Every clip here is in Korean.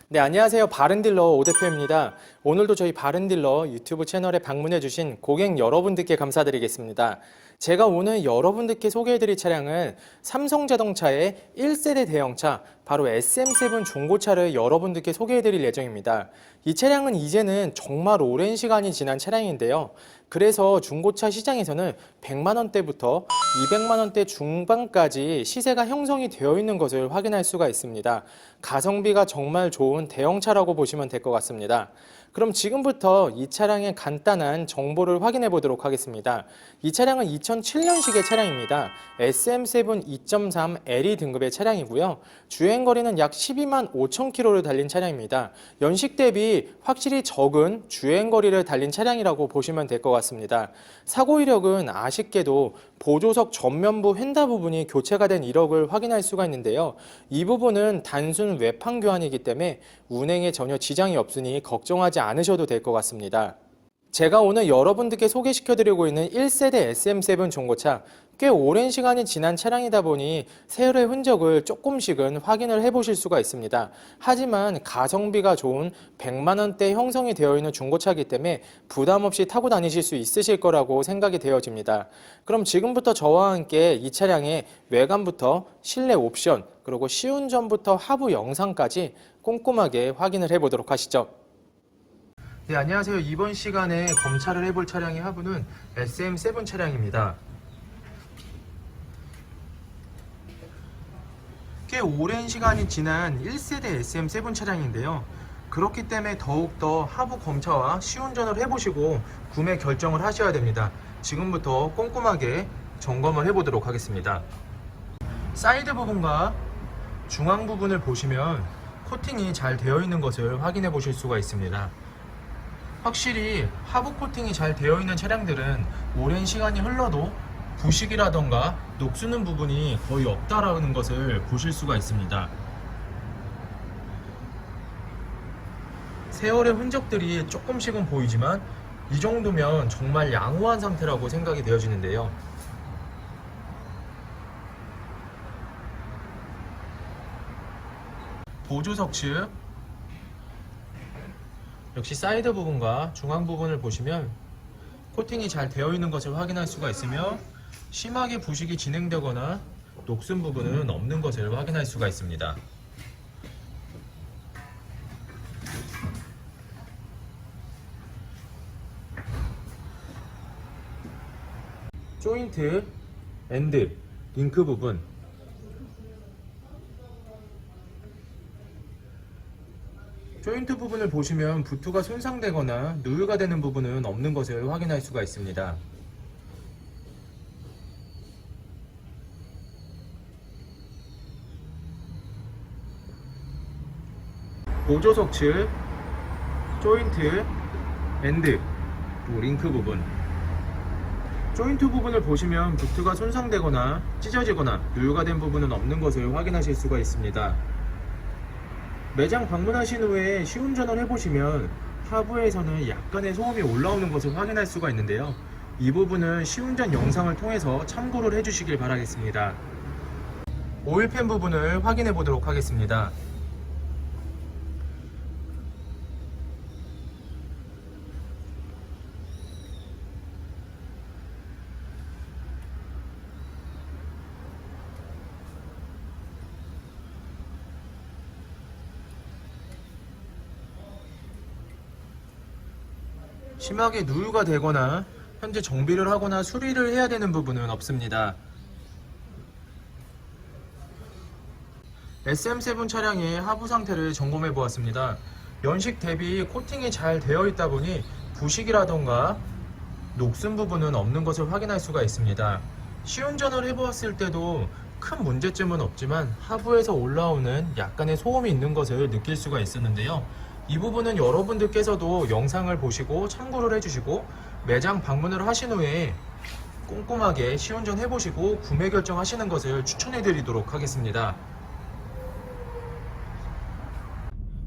네, 안녕하세요. 바른딜러 오 대표입니다. 오늘도 저희 바른딜러 유튜브 채널에 방문해주신 고객 여러분들께 감사드리겠습니다. 제가 오늘 여러분들께 소개해드릴 차량은 삼성자동차의 1세대 대형차, 바로 SM7 중고차를 여러분들께 소개해드릴 예정입니다. 이 차량은 이제는 정말 오랜 시간이 지난 차량인데요. 그래서 중고차 시장에서는 100만원대부터 200만원대 중반까지 시세가 형성이 되어 있는 것을 확인할 수가 있습니다. 가성비가 정말 좋은 대형차라고 보시면 될 것 같습니다. 그럼 지금부터 이 차량의 간단한 정보를 확인해 보도록 하겠습니다. 이 차량은 2007년식의 차량입니다. SM7 2.3 LE 등급의 차량이고요. 주행거리는 약 12만 5천 킬로를 달린 차량입니다. 연식 대비 확실히 적은 주행거리를 달린 차량이라고 보시면 될 것 같습니다. 사고 이력은 아쉽게도 보조석 전면부 휀다 부분이 교체가 된 이력을 확인할 수가 있는데요. 이 부분은 단순 외판 교환이기 때문에 운행에 전혀 지장이 없으니 걱정하지 않으셔도 될 것 같습니다. 제가 오늘 여러분들께 소개시켜드리고 있는 1세대 SM7 중고차, 꽤 오랜 시간이 지난 차량이다 보니 세월의 흔적을 조금씩은 확인을 해보실 수가 있습니다. 하지만 가성비가 좋은 100만원대 형성이 되어 있는 중고차이기 때문에 부담 없이 타고 다니실 수 있으실 거라고 생각이 되어집니다. 그럼 지금부터 저와 함께 이 차량의 외관부터 실내 옵션, 그리고 시운전부터 하부 영상까지 꼼꼼하게 확인을 해보도록 하시죠. 네, 안녕하세요. 이번 시간에 검찰을 해볼 차량의 하부는 SM7 차량입니다. 꽤 오랜 시간이 지난 1세대 SM7 차량인데요. 그렇기 때문에 더욱더 하부 검차와 시운전을 해보시고 구매 결정을 하셔야 됩니다. 지금부터 꼼꼼하게 점검을 해보도록 하겠습니다. 사이드 부분과 중앙 부분을 보시면 코팅이 잘 되어 있는 것을 확인해 보실 수가 있습니다. 확실히 하부 코팅이 잘 되어 있는 차량들은 오랜 시간이 흘러도 부식이라던가 녹수는 부분이 거의 없다라는 것을 보실 수가 있습니다. 세월의 흔적들이 조금씩은 보이지만 이 정도면 정말 양호한 상태라고 생각이 되어지는데요. 보조석 측 역시 사이드 부분과 중앙 부분을 보시면 코팅이 잘 되어 있는 것을 확인할 수가 있으며 심하게 부식이 진행되거나 녹슨 부분은 없는 것을 확인할 수가 있습니다. 조인트, 엔드, 링크 부분, 조인트 부분을 보시면 부트가 손상되거나 누유가 되는 부분은 없는 것을 확인할 수가 있습니다. 보조석 측, 조인트, 엔드, 그리고 링크 부분, 조인트 부분을 보시면 부트가 손상되거나 찢어지거나 누유가 된 부분은 없는 것을 확인하실 수가 있습니다. 매장 방문하신 후에 시운전을 해보시면 하부에서는 약간의 소음이 올라오는 것을 확인할 수가 있는데요. 이 부분은 시운전 영상을 통해서 참고를 해주시길 바라겠습니다. 오일팬 부분을 확인해 보도록 하겠습니다. 심하게 누유가 되거나 현재 정비를 하거나 수리를 해야 되는 부분은 없습니다. SM7 차량의 하부 상태를 점검해 보았습니다. 연식 대비 코팅이 잘 되어 있다 보니 부식이라던가 녹슨 부분은 없는 것을 확인할 수가 있습니다. 시운전을 해보았을 때도 큰 문제점은 없지만 하부에서 올라오는 약간의 소음이 있는 것을 느낄 수가 있었는데요. 이 부분은 여러분들께서도 영상을 보시고 참고를 해주시고 매장 방문을 하신 후에 꼼꼼하게 시운전 해보시고 구매 결정하시는 것을 추천해 드리도록 하겠습니다.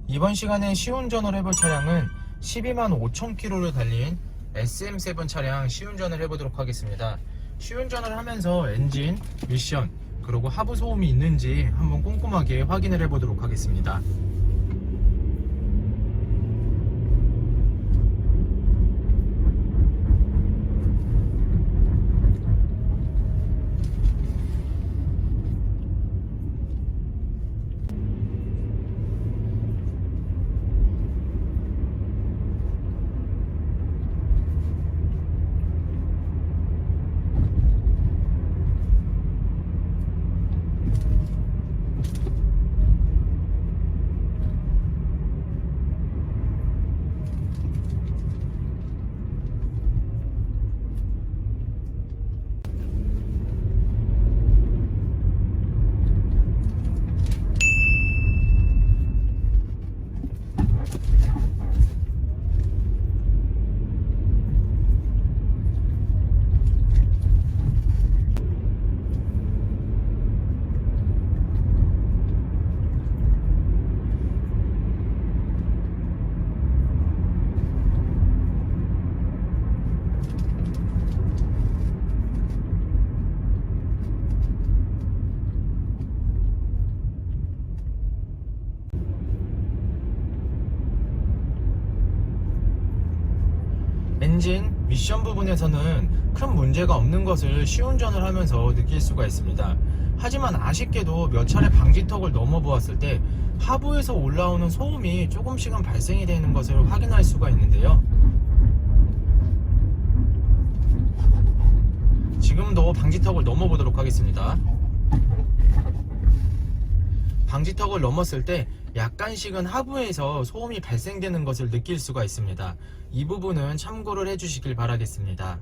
이번 시간에 시운전을 해볼 차량은 12만 5천 킬로를 달린 SM7 차량 시운전을 해보도록 하겠습니다. 시운전을 하면서 엔진, 미션, 그리고 하부 소음이 있는지 한번 꼼꼼하게 확인을 해보도록 하겠습니다. 엔진, 미션 부분에서는 큰 문제가 없는 것을 시운전을 하면서 느낄 수가 있습니다. 하지만 아쉽게도 몇 차례 방지턱을 넘어보았을 때 하부에서 올라오는 소음이 조금씩은 발생이 되는 것을 확인할 수가 있는데요. 지금도 방지턱을 넘어보도록 하겠습니다. 방지턱을 넘었을 때 약간씩은 하부에서 소음이 발생되는 것을 느낄 수가 있습니다. 이 부분은 참고를 해주시길 바라겠습니다.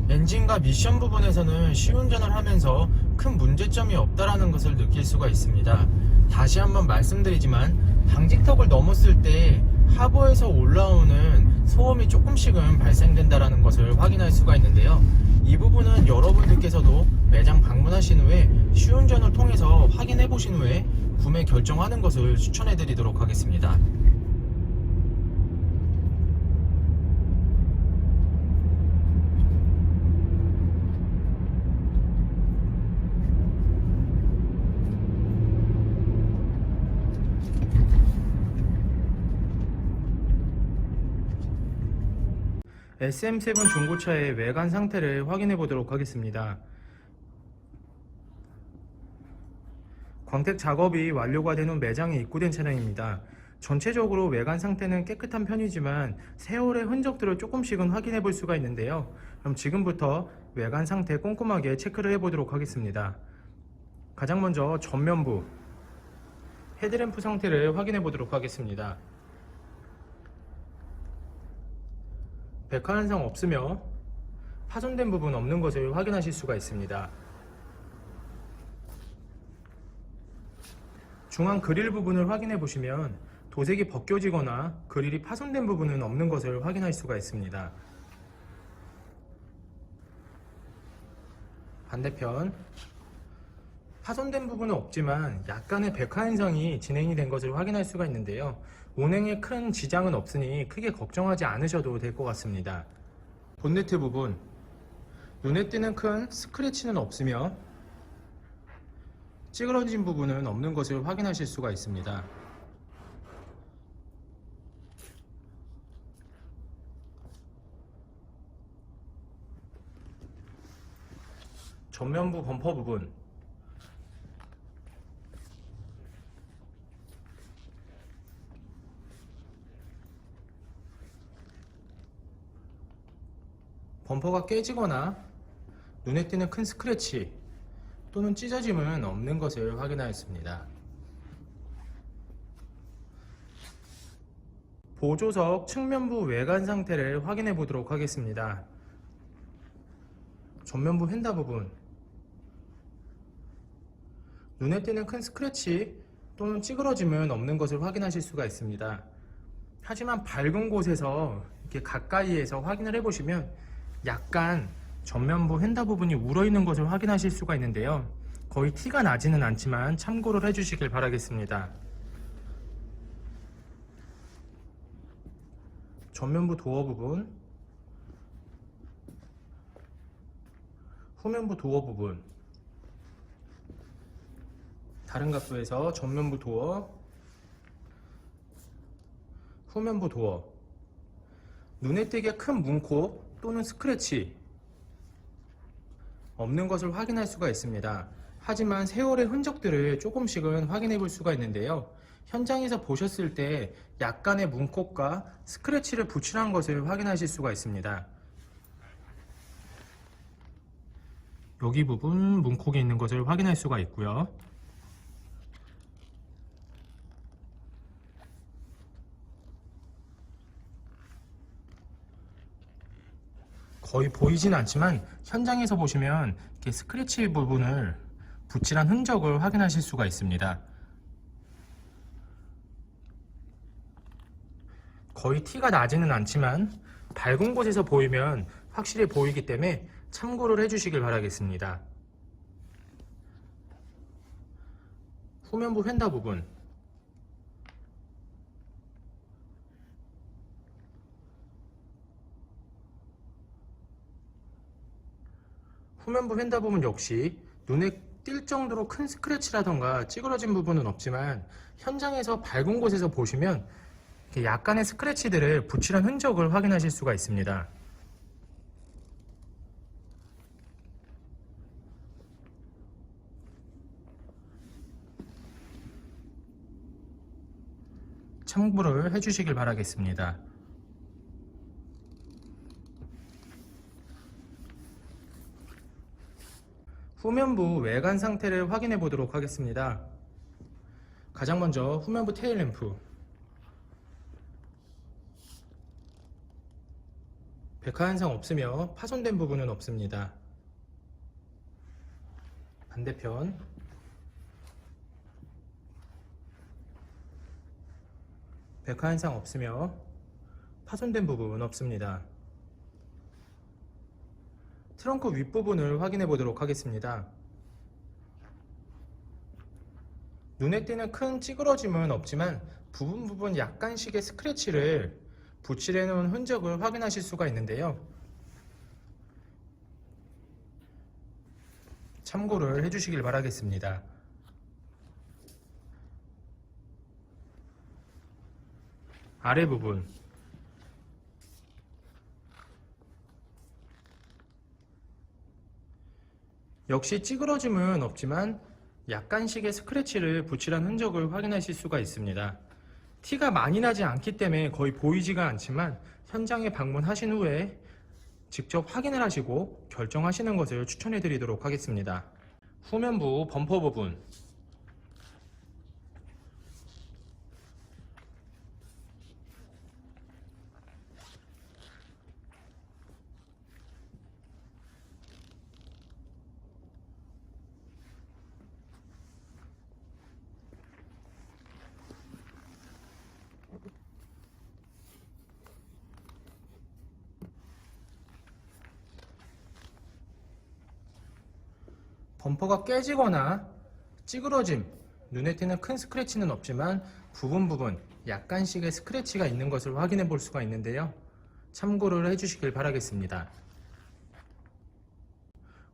엔진과 미션 부분에서는 시운전을 하면서 큰 문제점이 없다라는 것을 느낄 수가 있습니다. 다시 한번 말씀드리지만 방지턱을 넘었을 때 하부에서 올라오는 소음이 조금씩은 발생된다라는 것을 확인할 수가 있는데요. 이 부분은 여러분들께서도 매장 방문하신 후에 시운전을 통해서 확인해 보신 후에 구매 결정하는 것을 추천해 드리도록 하겠습니다. SM7 중고차의 외관 상태를 확인해 보도록 하겠습니다. 광택 작업이 완료가 된 후 매장에 입고된 차량입니다. 전체적으로 외관 상태는 깨끗한 편이지만 세월의 흔적들을 조금씩은 확인해 볼 수가 있는데요. 그럼 지금부터 외관 상태 꼼꼼하게 체크를 해 보도록 하겠습니다. 가장 먼저 전면부 헤드램프 상태를 확인해 보도록 하겠습니다. 백화 현상 없으며 파손된 부분 없는 것을 확인하실 수가 있습니다. 중앙 그릴 부분을 확인해 보시면 도색이 벗겨지거나 그릴이 파손된 부분은 없는 것을 확인할 수가 있습니다. 반대편 파손된 부분은 없지만 약간의 백화 현상이 진행이 된 것을 확인할 수가 있는데요. 운행에 큰 지장은 없으니 크게 걱정하지 않으셔도 될 것 같습니다. 본네트 부분 눈에 띄는 큰 스크래치는 없으며 찌그러진 부분은 없는 것을 확인하실 수가 있습니다. 전면부 범퍼 부분 범퍼가 깨지거나 눈에 띄는 큰 스크래치 또는 찢어짐은 없는 것을 확인하였습니다. 보조석 측면부 외관 상태를 확인해 보도록 하겠습니다. 전면부 휀다 부분 눈에 띄는 큰 스크래치 또는 찌그러짐은 없는 것을 확인하실 수가 있습니다. 하지만 밝은 곳에서 이렇게 가까이에서 확인을 해보시면 약간 전면부 휀다 부분이 울어있는 것을 확인하실 수가 있는데요. 거의 티가 나지는 않지만 참고를 해주시길 바라겠습니다. 전면부 도어 부분, 후면부 도어 부분, 다른 각도에서 전면부 도어, 후면부 도어, 눈에 띄게 큰 문콕 또는 스크래치 없는 것을 확인할 수가 있습니다. 하지만 세월의 흔적들을 조금씩은 확인해 볼 수가 있는데요. 현장에서 보셨을 때 약간의 문콕과 스크래치를 붙이는 것을 확인하실 수가 있습니다. 여기 부분 문콕이 있는 것을 확인할 수가 있고요. 거의 보이진 않지만 현장에서 보시면 이렇게 스크래치 부분을 붙일한 흔적을 확인하실 수가 있습니다. 거의 티가 나지는 않지만 밝은 곳에서 보이면 확실히 보이기 때문에 참고를 해주시길 바라겠습니다. 후면부 휀다 부분 후면부 휀다 부분 역시 눈에 뛸 정도로 큰 스크래치라던가 찌그러진 부분은 없지만 현장에서 밟은 곳에서 보시면 이렇게 약간의 스크래치들을 붙이는 흔적을 확인하실 수가 있습니다. 참고를 해주시길 바라겠습니다. 후면부 외관 상태를 확인해 보도록 하겠습니다. 가장 먼저 후면부 테일램프, 백화 현상 없으며 파손된 부분은 없습니다. 반대편, 백화 현상 없으며 파손된 부분 없습니다. 트렁크 윗부분을 확인해 보도록 하겠습니다. 눈에 띄는 큰 찌그러짐은 없지만 부분 약간씩의 스크래치를 붙일해 놓은 흔적을 확인하실 수가 있는데요. 참고를 해주시길 바라겠습니다. 아래 부분, 역시 찌그러짐은 없지만 약간씩의 스크래치를 붙이란 흔적을 확인하실 수가 있습니다. 티가 많이 나지 않기 때문에 거의 보이지가 않지만 현장에 방문하신 후에 직접 확인을 하시고 결정하시는 것을 추천해 드리도록 하겠습니다. 후면부 범퍼 부분, 범퍼가 깨지거나 찌그러짐, 눈에 띄는 큰 스크래치는 없지만 부분 약간씩의 스크래치가 있는 것을 확인해 볼 수가 있는데요. 참고를 해주시길 바라겠습니다.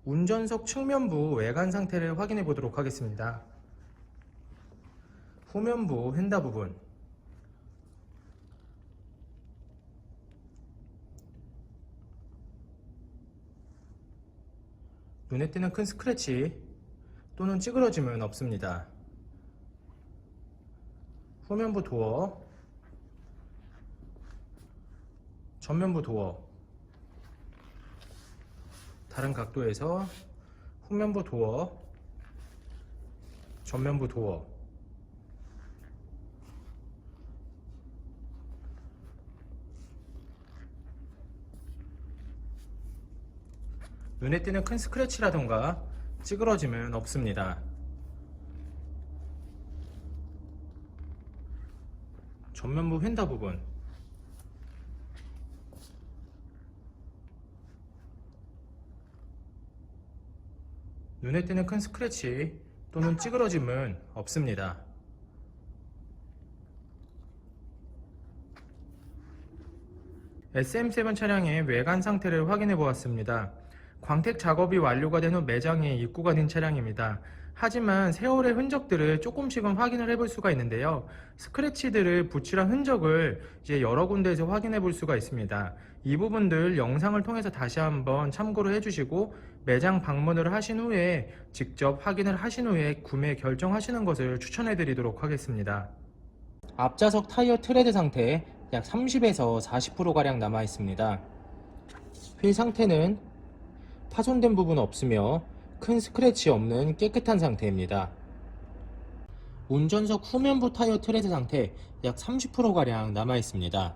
운전석 측면부 외관 상태를 확인해 보도록 하겠습니다. 후면부 휀다 부분, 눈에 띄는 큰 스크래치 또는 찌그러짐은 없습니다. 후면부 도어, 전면부 도어, 다른 각도에서 후면부 도어, 전면부 도어, 눈에 띄는 큰 스크래치라던가 찌그러짐은 없습니다. 전면부 휀다 부분, 눈에 띄는 큰 스크래치 또는 찌그러짐은 없습니다. SM7 차량의 외관 상태를 확인해 보았습니다. 광택 작업이 완료가 된 후 매장에 입고가 된 차량입니다. 하지만 세월의 흔적들을 조금씩은 확인을 해볼 수가 있는데요. 스크래치들을 붙이란 흔적을 이제 여러 군데에서 확인해 볼 수가 있습니다. 이 부분들 영상을 통해서 다시 한번 참고를 해주시고 매장 방문을 하신 후에 직접 확인을 하신 후에 구매 결정하시는 것을 추천해 드리도록 하겠습니다. 앞좌석 타이어 트레드 상태 약 30에서 40%가량 남아 있습니다. 휠 상태는 파손된 부분 없으며 큰 스크래치 없는 깨끗한 상태입니다. 운전석 후면부 타이어 트레드 상태 약 30%가량 남아 있습니다.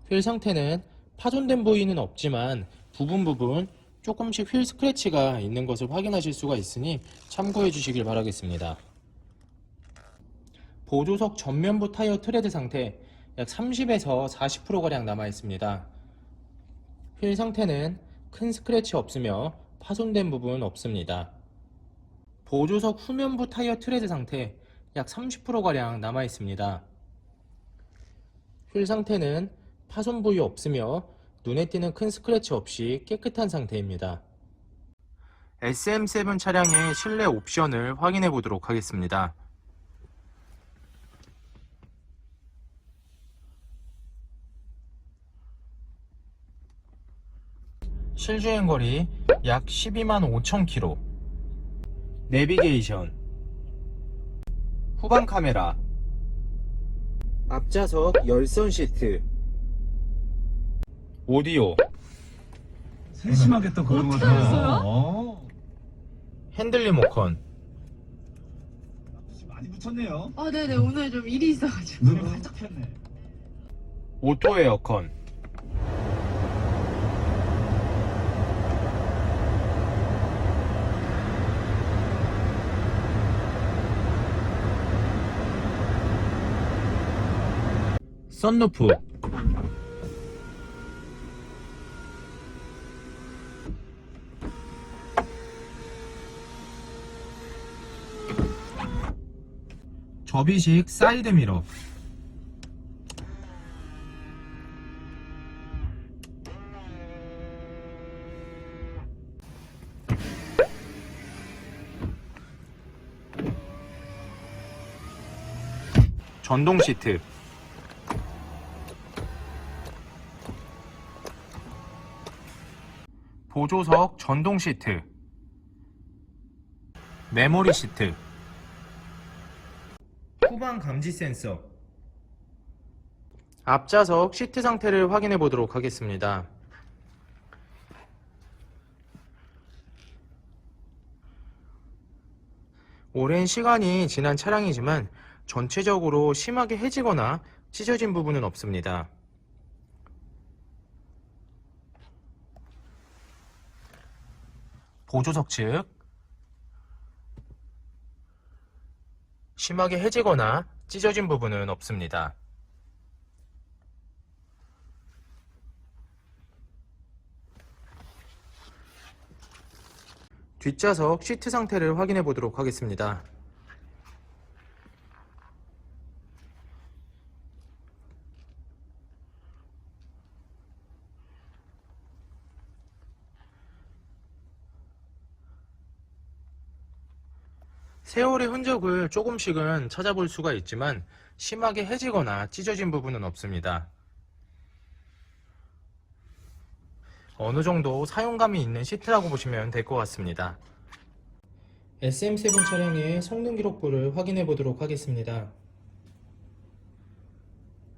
휠 상태는 파손된 부위는 없지만 부분 조금씩 휠 스크래치가 있는 것을 확인하실 수가 있으니 참고해 주시길 바라겠습니다. 보조석 전면부 타이어 트레드 상태 약 30에서 40%가량 남아 있습니다. 휠 상태는 큰 스크래치 없으며 파손된 부분 없습니다. 보조석 후면부 타이어 트레드 상태 약 30%가량 남아 있습니다. 휠 상태는 파손 부위 없으며 눈에 띄는 큰 스크래치 없이 깨끗한 상태입니다. SM7 차량의 실내 옵션을 확인해 보도록 하겠습니다. 실주행거리 약 12만 5천 킬로. 내비게이션, 후방 카메라, 앞좌석 열선 시트, 오디오, 세심하게 또 그런 어떻게 알았어요? 어. 핸들 리모컨, 많이 붙였네요. 아, 네네. 오늘 좀 일이 있어가지고. 눈이 활짝 폈네. 오토 에어컨, 썬루프, 접이식 사이드미러, 전동 시트, 보조석 전동 시트, 메모리 시트, 후방 감지 센서. 앞좌석 시트 상태를 확인해 보도록 하겠습니다. 오랜 시간이 지난 차량이지만 전체적으로 심하게 해지거나 찢어진 부분은 없습니다. 보조석 측 심하게 해지거나 찢어진 부분은 없습니다. 뒷좌석 시트 상태를 확인해 보도록 하겠습니다. 세월의 흔적을 조금씩은 찾아볼 수가 있지만 심하게 해지거나 찢어진 부분은 없습니다. 어느 정도 사용감이 있는 시트라고 보시면 될 것 같습니다. SM7 차량의 성능 기록부를 확인해 보도록 하겠습니다.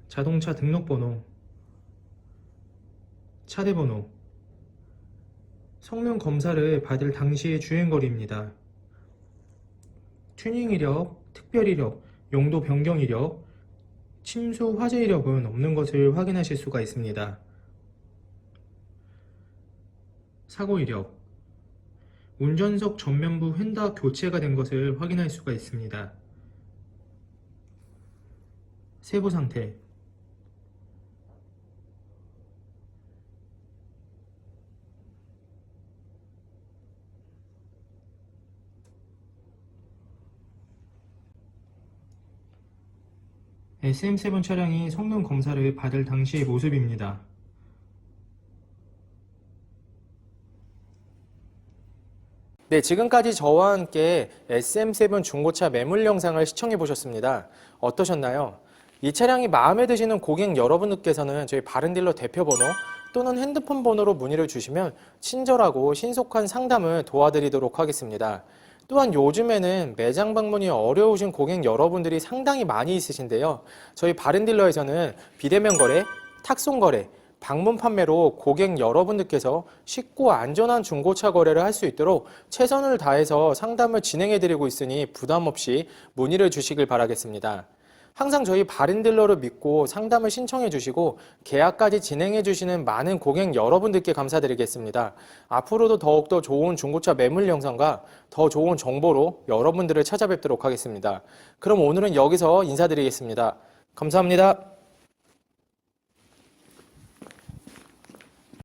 자동차 등록번호, 차대번호, 성능 검사를 받을 당시의 주행거리입니다. 튜닝 이력, 특별 이력, 용도 변경 이력, 침수 화재 이력은 없는 것을 확인하실 수가 있습니다. 사고 이력, 운전석 전면부 휀다 교체가 된 것을 확인할 수가 있습니다. 세부 상태, SM7 차량이 성능 검사를 받을 당시의 모습입니다. 네, 지금까지 저와 함께 SM7 중고차 매물 영상을 시청해 보셨습니다. 어떠셨나요? 이 차량이 마음에 드시는 고객 여러분들께서는 저희 바른딜러 대표번호 또는 핸드폰 번호로 문의를 주시면 친절하고 신속한 상담을 도와드리도록 하겠습니다. 또한 요즘에는 매장 방문이 어려우신 고객 여러분들이 상당히 많이 있으신데요. 저희 바른딜러에서는 비대면 거래, 탁송 거래, 방문 판매로 고객 여러분들께서 쉽고 안전한 중고차 거래를 할 수 있도록 최선을 다해서 상담을 진행해 드리고 있으니 부담 없이 문의를 주시길 바라겠습니다. 항상 저희 바른딜러를 믿고 상담을 신청해 주시고 계약까지 진행해 주시는 많은 고객 여러분들께 감사드리겠습니다. 앞으로도 더욱더 좋은 중고차 매물 영상과 더 좋은 정보로 여러분들을 찾아뵙도록 하겠습니다. 그럼 오늘은 여기서 인사드리겠습니다. 감사합니다.